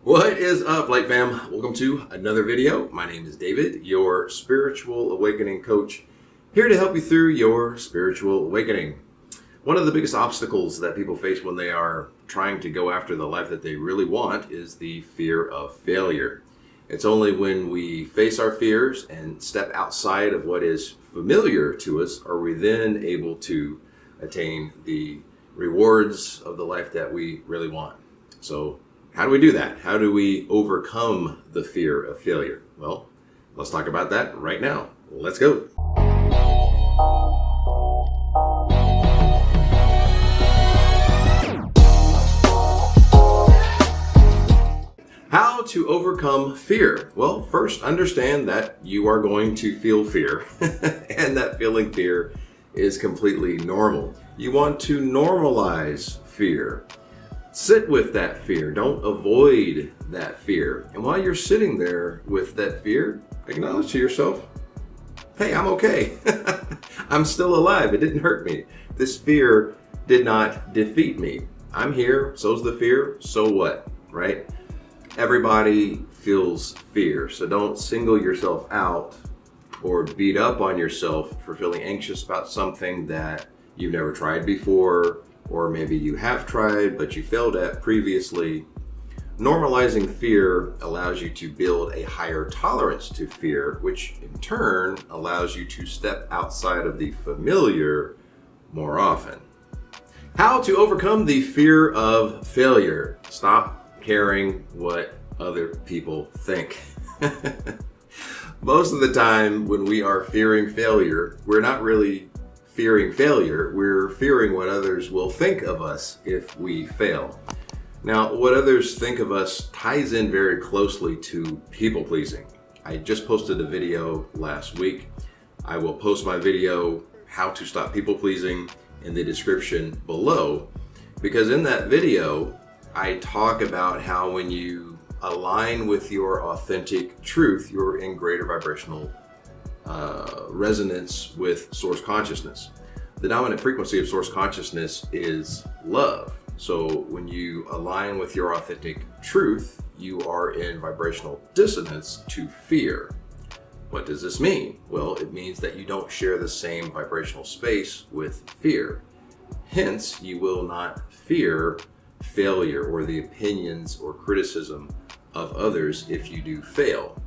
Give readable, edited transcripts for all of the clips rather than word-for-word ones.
What is up, Light Fam? Welcome to another video. My name is David, your spiritual awakening coach, here to help you through your spiritual awakening. One of the biggest obstacles that people face when they are trying to go after the life that they really want is the fear of failure. It's only when we face our fears and step outside of what is familiar to us are we then able to attain the rewards of the life that we really want. So how do we do that? How do we overcome the fear of failure? Well, let's talk about that right now. Let's go. How to overcome fear? Well, first understand that you are going to feel fear and that feeling fear is completely normal. You want to normalize fear. Sit with that fear. Don't avoid that fear. And while you're sitting there with that fear, acknowledge to yourself, hey, I'm okay. I'm still alive. It didn't hurt me. This fear did not defeat me. I'm here. So's the fear. So what, right? Everybody feels fear. So don't single yourself out or beat up on yourself for feeling anxious about something that you've never tried before, or maybe you have tried, but you failed at previously. Normalizing fear allows you to build a higher tolerance to fear, which in turn allows you to step outside of the familiar more often. How to overcome the fear of failure? Stop caring what other people think. Most of the time when we are fearing failure, we're not really fearing failure, we're fearing what others will think of us if we fail. Now, what others think of us ties in very closely to people pleasing. I just posted a video last week. I will post my video, How to Stop People Pleasing, in the description below, because in that video, I talk about how when you align with your authentic truth, you're in greater vibrational resonance with source consciousness. The dominant frequency of source consciousness is love. So when you align with your authentic truth, you are in vibrational dissonance to fear. What does this mean? Well, it means that you don't share the same vibrational space with fear. Hence, you will not fear failure or the opinions or criticism of others if you do fail.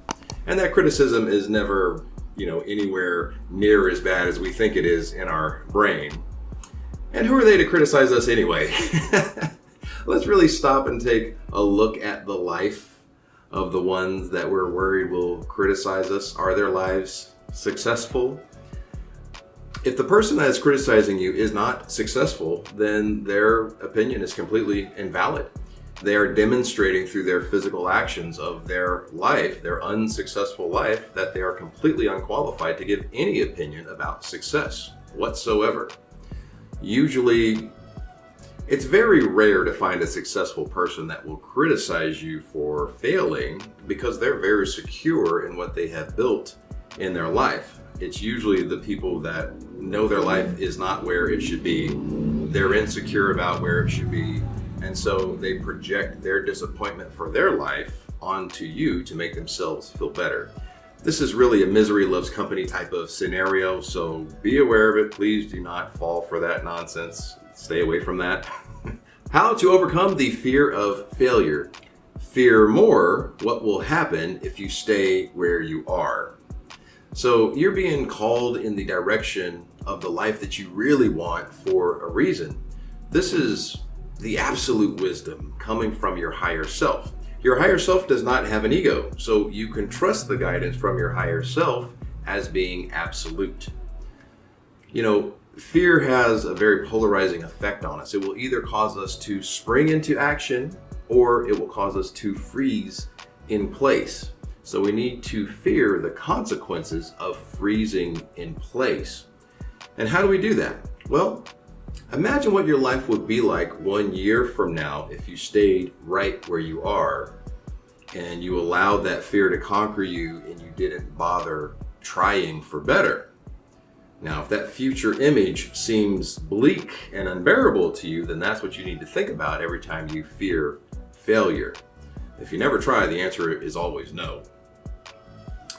And that criticism is never anywhere near as bad as we think it is in our brain. And who are they to criticize us anyway? Let's really stop and take a look at the life of the ones that we're worried will criticize us. Are their lives successful? If the person that is criticizing you is not successful, then their opinion is completely invalid. They are demonstrating through their physical actions of their life, their unsuccessful life, that they are completely unqualified to give any opinion about success whatsoever. Usually, it's very rare to find a successful person that will criticize you for failing because they're very secure in what they have built in their life. It's usually the people that know their life is not where it should be. They're insecure about where it should be. And so they project their disappointment for their life onto you to make themselves feel better. This is really a misery loves company type of scenario, so be aware of it. Please do not fall for that nonsense. Stay away from that. How to overcome the fear of failure. Fear more what will happen if you stay where you are. So you're being called in the direction of the life that you really want for a reason. This is the absolute wisdom coming from your higher self. Your higher self does not have an ego, so you can trust the guidance from your higher self as being absolute. Fear has a very polarizing effect on us. It will either cause us to spring into action or it will cause us to freeze in place. So we need to fear the consequences of freezing in place. And how do we do that? Well, imagine what your life would be like 1 year from now if you stayed right where you are and you allowed that fear to conquer you and you didn't bother trying for better. Now, if that future image seems bleak and unbearable to you, then that's what you need to think about every time you fear failure. If you never try, the answer is always no.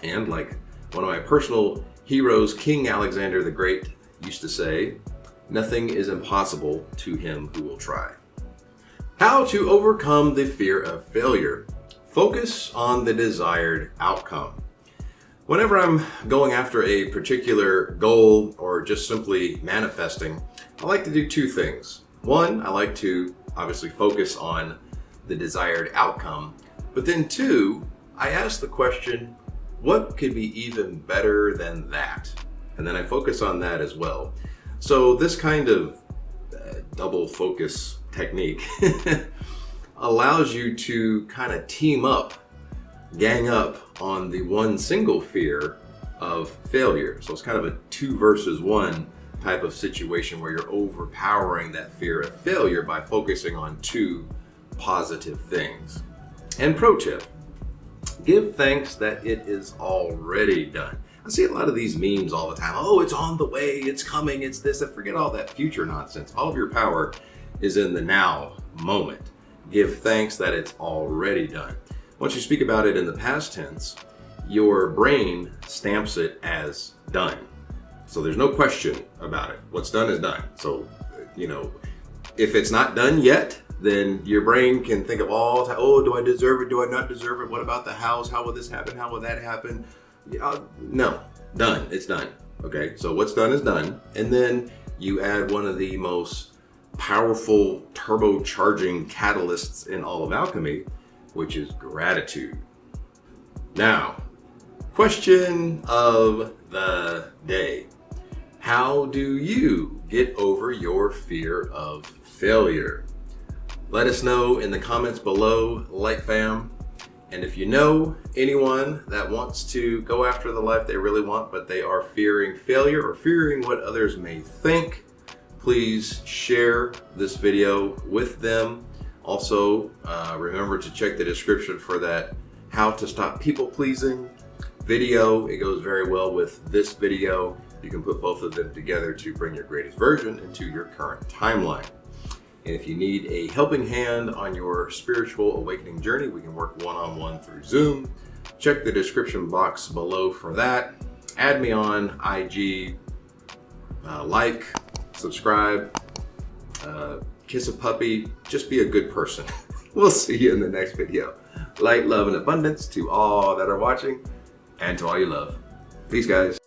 And like one of my personal heroes, King Alexander the Great, used to say, nothing is impossible to him who will try. How to overcome the fear of failure. Focus on the desired outcome. Whenever I'm going after a particular goal or just simply manifesting, I like to do two things. One, I like to obviously focus on the desired outcome, but then two, I ask the question, what could be even better than that? And then I focus on that as well. So this kind of double focus technique allows you to kind of team up, gang up on the one single fear of failure. So it's kind of a 2 versus 1 type of situation where you're overpowering that fear of failure by focusing on 2 positive things. And pro tip, give thanks that it is already done. I see a lot of these memes all the time. Oh, it's on the way, it's coming, it's this. Forget all that future nonsense. All of your power is in the now moment. Give thanks that it's already done. Once you speak about it in the past tense, your brain stamps it as done. So there's no question about it. What's done is done. So, if it's not done yet, then your brain can think of all time, oh, do I deserve it? Do I not deserve it? What about the house? How will this happen? How will that happen? No, done. It's done. Okay, so what's done is done. And then you add one of the most powerful turbocharging catalysts in all of alchemy, which is gratitude. Now, question of the day. How do you get over your fear of failure? Let us know in the comments below, like fam. And if you know anyone that wants to go after the life they really want, but they are fearing failure or fearing what others may think, please share this video with them. Also, remember to check the description for that How to Stop People Pleasing video. It goes very well with this video. You can put both of them together to bring your greatest version into your current timeline. And if you need a helping hand on your spiritual awakening journey, we can work one-on-one through Zoom. Check the description box below for that. Add me on IG, like, subscribe, kiss a puppy, just be a good person. We'll see you in the next video. Light, love, and abundance to all that are watching and to all you love. Peace, guys.